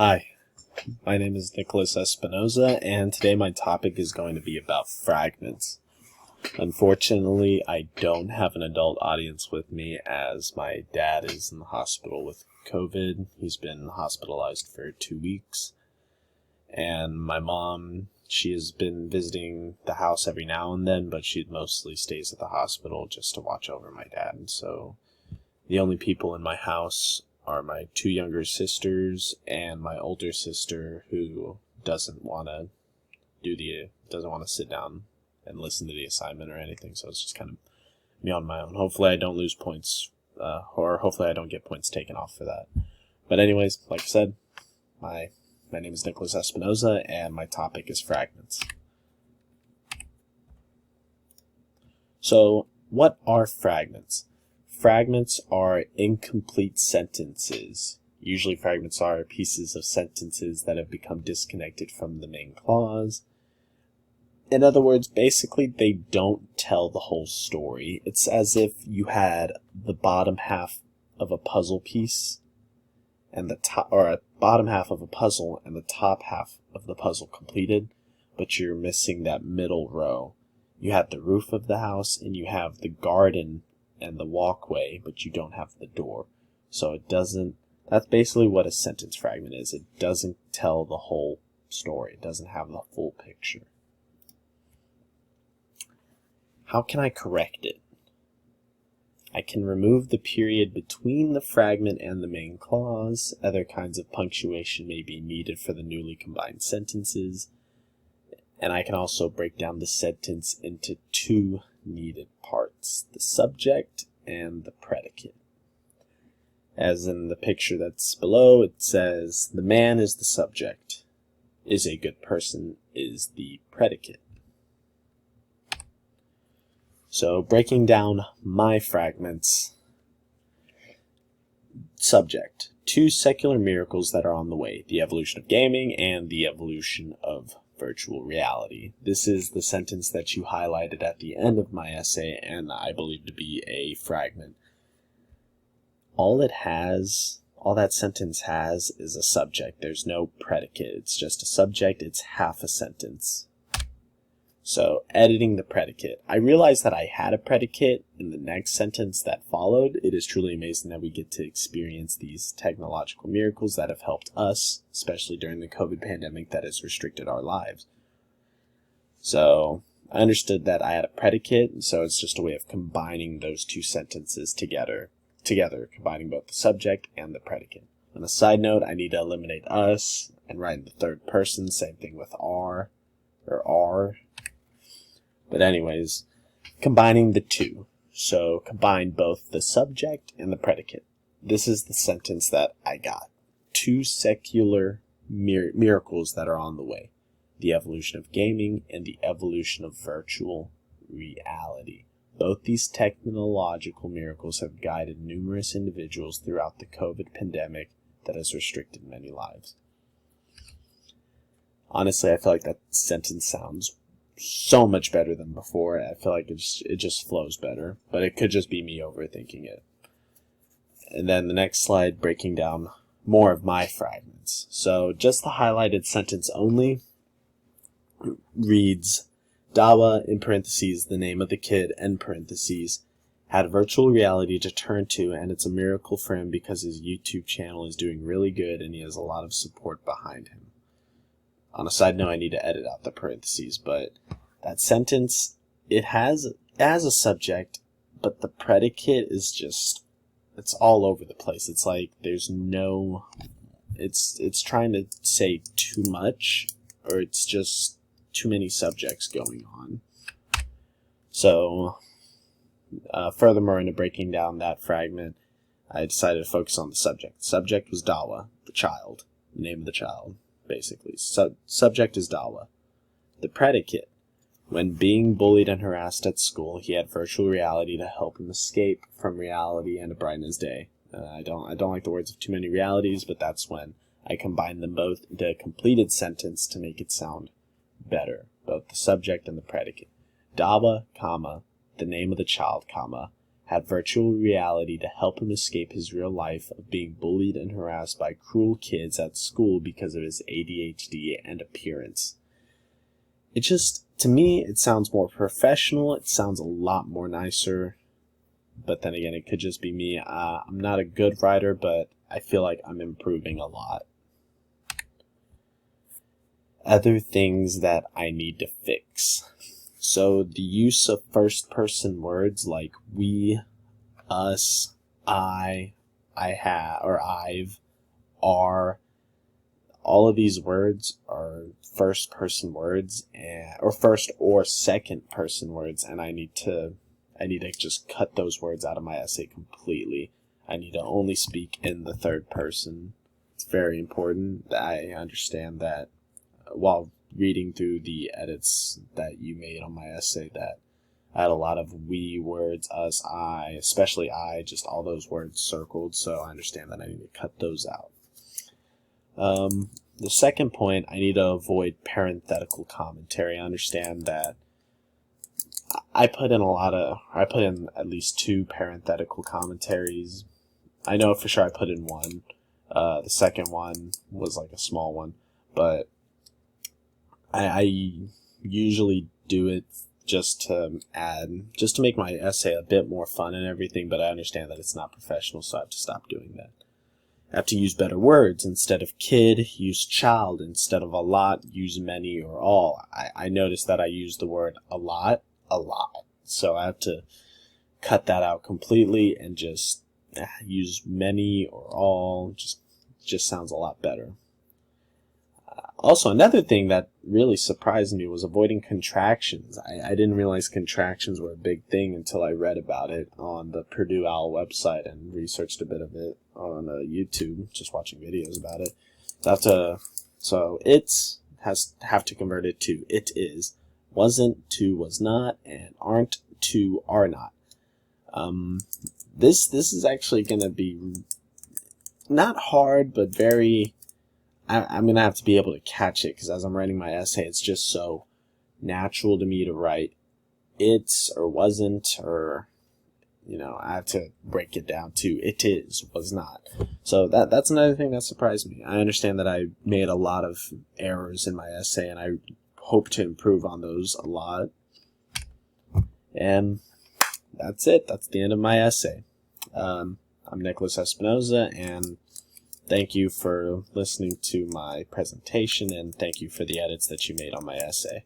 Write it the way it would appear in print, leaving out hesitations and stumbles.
Hi, my name is Nicolas Espinoza, and today my topic is going to be about fragments. Unfortunately, I don't have an adult audience with me as my dad is in the hospital with COVID. He's been hospitalized for 2 weeks. And my mom, she has been visiting the house every now and then, but she mostly stays at the hospital just to watch over my dad. And so the only people in my house are my 2 younger sisters and my older sister, who doesn't want to sit down and listen to the assignment or anything. So it's just kind of me on my own. Hopefully I don't lose points, or hopefully I don't get points taken off for that. But anyways, like I said, my name is Nicolas Espinoza, and my topic is fragments. So, what are fragments? Fragments are incomplete sentences. Usually fragments are pieces of sentences that have become disconnected from the main clause. In other words, basically they don't tell the whole story. It's as if you had the bottom half of a puzzle piece and the top, or a bottom half of a puzzle and the top half of the puzzle completed, but you're missing that middle row. You have the roof of the house and you have the garden and the walkway, but you don't have the door. So that's basically what a sentence fragment is. It doesn't tell the whole story. It doesn't have the full picture. How can I correct it? I can remove the period between the fragment and the main clause. Other kinds of punctuation may be needed for the newly combined sentences. And I can also break down the sentence into 2 needed parts, the subject and the predicate. As in the picture that's below, it says, the man is the subject, is a good person is the predicate. So breaking down my fragments. Subject: 2 secular miracles that are on the way, the evolution of gaming and the evolution of virtual reality. This is the sentence that you highlighted at the end of my essay, and I believe to be a fragment. All that sentence has is a subject. There's no predicate. It's just a subject. It's half a sentence. So, editing the predicate. I realized that I had a predicate in the next sentence that followed. It is truly amazing that we get to experience these technological miracles that have helped us, especially during the COVID pandemic that has restricted our lives. So, I understood that I had a predicate, and so it's just a way of combining those 2 sentences together, combining both the subject and the predicate. On a side note, I need to eliminate us and write in the 3rd person, same thing with are. But anyways, combining the 2. So combine both the subject and the predicate. This is the sentence that I got. 2 secular miracles that are on the way. The evolution of gaming and the evolution of virtual reality. Both these technological miracles have guided numerous individuals throughout the COVID pandemic that has restricted many lives. Honestly, I feel like that sentence sounds so much better than before. I feel like it just flows better, but it could just be me overthinking it. And then the next slide, breaking down more of my fragments. So just the highlighted sentence only reads, Dawa, in parentheses, the name of the kid, end parentheses, had virtual reality to turn to, and it's a miracle for him because his YouTube channel is doing really good and he has a lot of support behind him. On a side note, I need to edit out the parentheses, but that sentence, it has a subject, but the predicate is just, it's all over the place. It's like there's no, it's trying to say too much, or it's just too many subjects going on. So, furthermore, into breaking down that fragment, I decided to focus on the subject. The subject was Dawa, the child, the name of the child. Basically, subject is Dawa. The predicate: when being bullied and harassed at school, he had virtual reality to help him escape from reality and to brighten his day. I don't like the words of too many realities, but that's when I combined them both into a completed sentence to make it sound better, both the subject and the predicate. Dawa, comma, the name of the child, comma, had virtual reality to help him escape his real life of being bullied and harassed by cruel kids at school because of his ADHD and appearance. It just, to me, it sounds more professional. It sounds a lot more nicer. But then again, it could just be me. I'm not a good writer, but I feel like I'm improving a lot. Other things that I need to fix. So the use of first-person words like we, us, I have, or I've, are, all of these words are first-person words, or first or second-person words, and I need to just cut those words out of my essay completely. I need to only speak in the third person. It's very important. I understand that while reading through the edits that you made on my essay, that I had a lot of we words, us, I, especially I, just all those words circled, so I understand that I need to cut those out. The second point, I need to avoid parenthetical commentary. I understand that I put in at least 2 parenthetical commentaries. I know for sure I put in 1. The second one was like a small one, but I usually do it just to make my essay a bit more fun and everything, but I understand that it's not professional, so I have to stop doing that. I have to use better words. Instead of kid, use child. Instead of a lot, use many or all. I noticed that I use the word a lot. So I have to cut that out completely and just use many or all. Just sounds a lot better. Also, another thing that really surprised me was avoiding contractions. I didn't realize contractions were a big thing until I read about it on the Purdue OWL website and researched a bit of it on YouTube, just watching videos about it. So it's have to convert it to it is, wasn't to was not, and aren't to are not. This is actually going to be not hard, but very... I'm going to have to be able to catch it, because as I'm writing my essay, it's just so natural to me to write it's or wasn't, or, I have to break it down to it is, was not. So that's another thing that surprised me. I understand that I made a lot of errors in my essay, and I hope to improve on those a lot. And that's it. That's the end of my essay. I'm Nicolas Espinoza, and thank you for listening to my presentation, and thank you for the edits that you made on my essay.